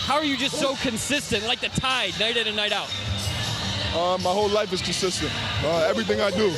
How are you just so consistent, like the tide, night in and night out? My whole life is consistent. Everything I do.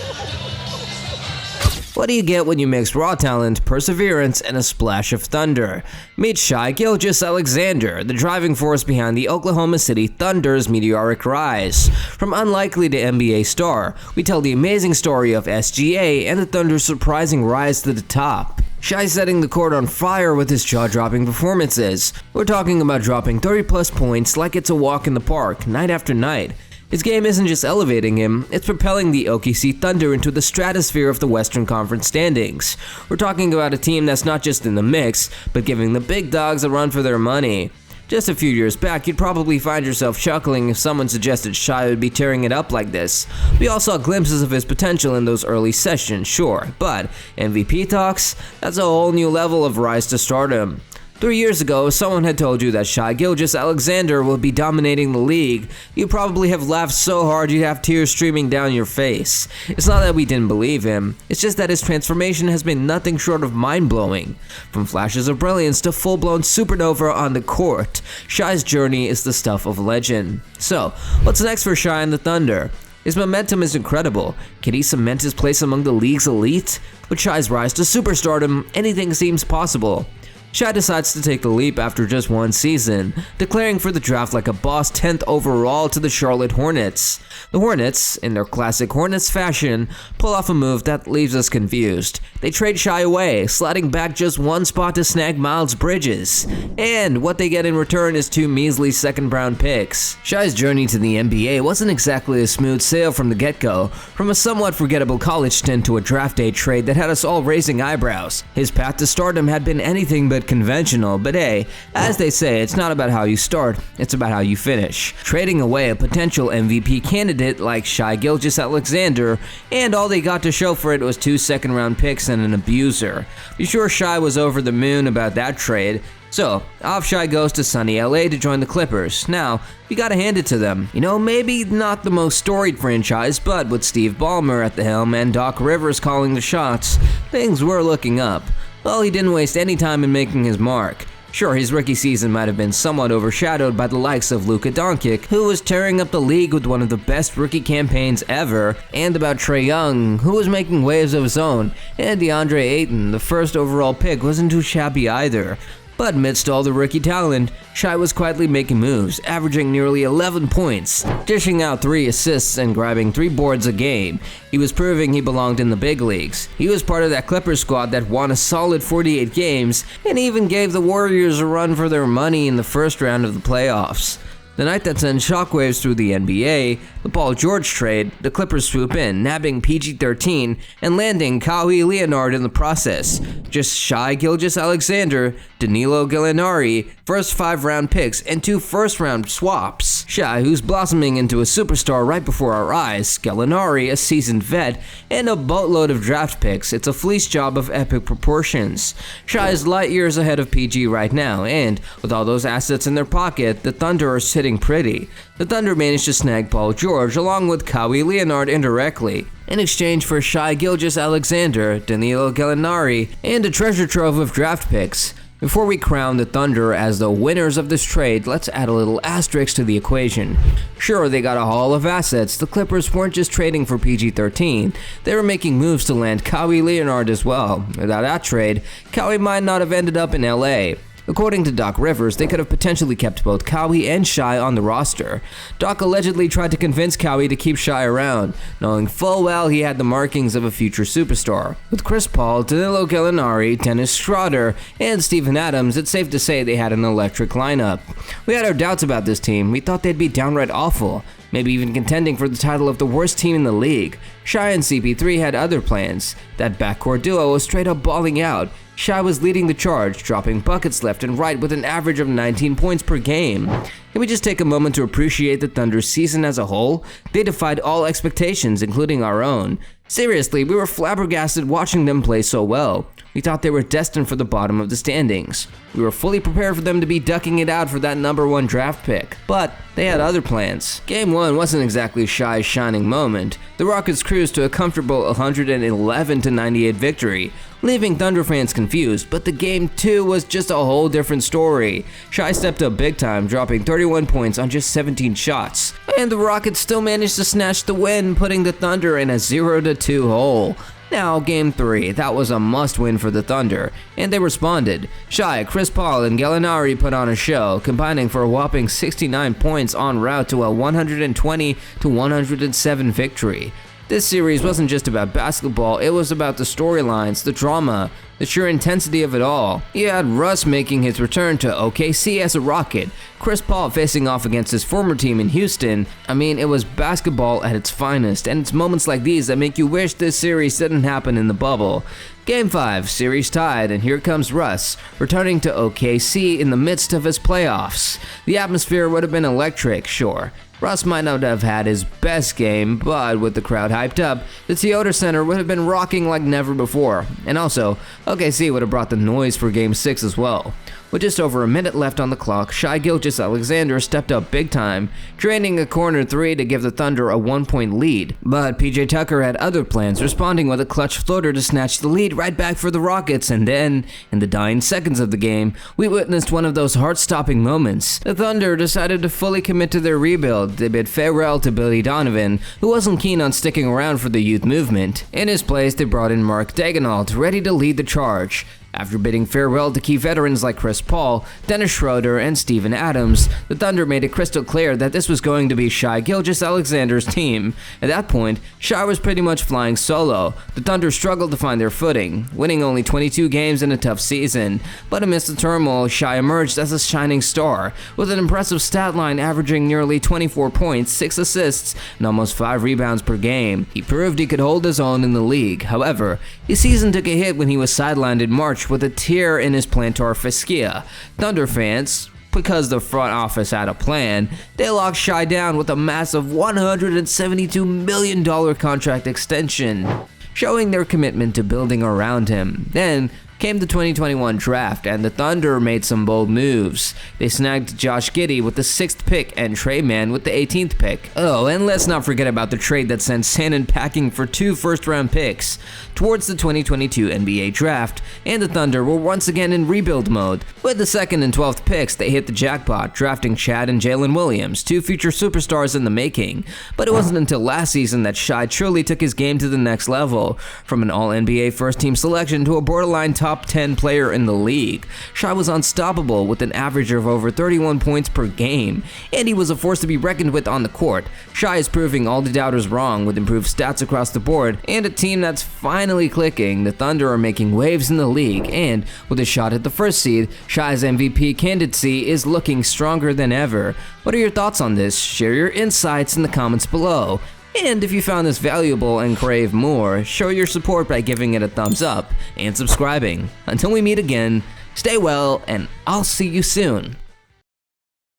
What do you get when you mix raw talent, perseverance, and a splash of thunder? Meet Shai Gilgeous-Alexander, the driving force behind the Oklahoma City Thunder's meteoric rise. From unlikely to NBA star, we tell the amazing story of SGA and the Thunder's surprising rise to the top. Shai setting the court on fire with his jaw-dropping performances. We're talking about dropping 30-plus points like it's a walk in the park, night after night. His game isn't just elevating him, it's propelling the OKC Thunder into the stratosphere of the Western Conference standings. We're talking about a team that's not just in the mix, but giving the big dogs a run for their money. Just a few years back, you'd probably find yourself chuckling if someone suggested Shai would be tearing it up like this. We all saw glimpses of his potential in those early sessions, sure, but MVP talks? That's a whole new level of rise to stardom. 3 years ago, if someone had told you that Shai Gilgeous-Alexander would be dominating the league, you'd probably have laughed so hard you'd have tears streaming down your face. It's not that we didn't believe him, it's just that his transformation has been nothing short of mind-blowing. From flashes of brilliance to full-blown supernova on the court, Shai's journey is the stuff of legend. So, what's next for Shai and the Thunder? His momentum is incredible. Can he cement his place among the league's elite? With Shai's rise to superstardom, anything seems possible. Shai decides to take the leap after just one season, declaring for the draft like a boss 10th overall to the Charlotte Hornets. The Hornets, in their classic Hornets fashion, pull off a move that leaves us confused. They trade Shai away, sliding back just one spot to snag Miles Bridges. And what they get in return is 2 measly second-round picks. Shai's journey to the NBA wasn't exactly a smooth sail from the get-go, from a somewhat forgettable college stint to a draft day trade that had us all raising eyebrows. His path to stardom had been anything but conventional, but hey, as they say, it's not about how you start, it's about how you finish. Trading away a potential MVP candidate like Shai Gilgeous-Alexander, and all they got to show for it was 2 second-round picks and an abuser. Be sure Shai was over the moon about that trade. So, off Shai goes to sunny LA to join the Clippers. Now, we gotta hand it to them. You know, maybe not the most storied franchise, but with Steve Ballmer at the helm and Doc Rivers calling the shots, things were looking up. Well, he didn't waste any time in making his mark. Sure, his rookie season might have been somewhat overshadowed by the likes of Luka Doncic, who was tearing up the league with one of the best rookie campaigns ever, and about Trae Young, who was making waves of his own, and DeAndre Ayton, the first overall pick, wasn't too shabby either. But amidst all the rookie talent, Shai was quietly making moves, averaging nearly 11 points, dishing out 3 assists and grabbing 3 boards a game. He was proving he belonged in the big leagues. He was part of that Clippers squad that won a solid 48 games and even gave the Warriors a run for their money in the first round of the playoffs. The night that sent shockwaves through the NBA, the Paul George trade, the Clippers swoop in, nabbing PG-13 and landing Kawhi Leonard in the process. Just Shai Gilgeous-Alexander, Danilo Gallinari, first 5-round picks, and 2 first-round swaps. Shai, who's blossoming into a superstar right before our eyes, Gallinari, a seasoned vet, and a boatload of draft picks. It's a fleece job of epic proportions. Shai is light years ahead of PG right now, and with all those assets in their pocket, the Thunder are sitting pretty. The Thunder managed to snag Paul George along with Kawhi Leonard indirectly, in exchange for Shai Gilgeous-Alexander, Danilo Gallinari, and a treasure trove of draft picks. Before we crown the Thunder as the winners of this trade, let's add a little asterisk to the equation. Sure, they got a haul of assets. The Clippers weren't just trading for PG-13. They were making moves to land Kawhi Leonard as well. Without that trade, Kawhi might not have ended up in LA. According to Doc Rivers, they could have potentially kept both Kawhi and Shai on the roster. Doc allegedly tried to convince Kawhi to keep Shai around, knowing full well he had the markings of a future superstar. With Chris Paul, Danilo Gallinari, Dennis Schroeder, and Steven Adams, it's safe to say they had an electric lineup. We had our doubts about this team. We thought they'd be downright awful, maybe even contending for the title of the worst team in the league. Shai and CP3 had other plans. That backcourt duo was straight up balling out. Shai was leading the charge, dropping buckets left and right with an average of 19 points per game. Can we just take a moment to appreciate the Thunder's season as a whole? They defied all expectations, including our own. Seriously, we were flabbergasted watching them play so well. we thought they were destined for the bottom of the standings. We were fully prepared for them to be ducking it out for that #1 draft pick, but they had other plans. Game 1 wasn't exactly Shai's shining moment. The Rockets cruised to a comfortable 111-98 victory, leaving Thunder fans confused, but the Game 2 was just a whole different story. Shai stepped up big time, dropping 31 points on just 17 shots, and the Rockets still managed to snatch the win, putting the Thunder in a 0-2 hole. Now, Game 3, that was a must-win for the Thunder, and they responded. Shai, Chris Paul, and Gallinari put on a show, combining for a whopping 69 points en route to a 120-107 victory. This series wasn't just about basketball, it was about the storylines, the drama, the sheer intensity of it all. You had Russ making his return to OKC as a Rocket, Chris Paul facing off against his former team in Houston. I mean, it was basketball at its finest, and it's moments like these that make you wish this series didn't happen in the bubble. Game 5, series tied, and here comes Russ, returning to OKC in the midst of his playoffs. The atmosphere would have been electric, sure. Russ might not have had his best game, but with the crowd hyped up, the Toyota Center would have been rocking like never before. And also, OKC would have brought the noise for Game 6 as well. With just over a minute left on the clock, Shai Gilgeous-Alexander stepped up big time, draining a corner 3 to give the Thunder a 1-point lead. But PJ Tucker had other plans, responding with a clutch floater to snatch the lead right back for the Rockets, and then, in the dying seconds of the game, we witnessed one of those heart-stopping moments. The Thunder decided to fully commit to their rebuild. They bid farewell to Billy Donovan, who wasn't keen on sticking around for the youth movement. In his place, they brought in Mark Daigneault, ready to lead the charge. After bidding farewell to key veterans like Chris Paul, Dennis Schroeder, and Steven Adams, the Thunder made it crystal clear that this was going to be Shai Gilgeous-Alexander's team. At that point, Shai was pretty much flying solo. The Thunder struggled to find their footing, winning only 22 games in a tough season. But amidst the turmoil, Shai emerged as a shining star, with an impressive stat line averaging nearly 24 points, 6 assists, and almost 5 rebounds per game. He proved he could hold his own in the league. However, his season took a hit when he was sidelined in March with a tear in his plantar fascia. Thunder fans, because the front office had a plan, they locked Shai down with a massive $172 million contract extension, showing their commitment to building around him. Then came the 2021 draft, and the Thunder made some bold moves. They snagged Josh Giddey with the 6th pick and Trey Mann with the 18th pick. Oh, and let's not forget about the trade that sent Shannon packing for 2 first-round picks. Towards the 2022 NBA draft, and the Thunder were once again in rebuild mode. With the 2nd and 12th picks, they hit the jackpot, drafting Chad and Jalen Williams, 2 future superstars in the making. But it wasn't until last season that Shai truly took his game to the next level. From an all-NBA first-team selection to a borderline top 10 player in the league, Shai was unstoppable with an average of over 31 points per game, and he was a force to be reckoned with on the court. Shai is proving all the doubters wrong with improved stats across the board and a team that's finally clicking. The Thunder are making waves in the league, and with a shot at the first seed, Shai's MVP candidacy is looking stronger than ever. What are your thoughts on this? Share your insights in the comments below. And if you found this valuable and crave more, show your support by giving it a thumbs up and subscribing. Until we meet again, stay well, and I'll see you soon.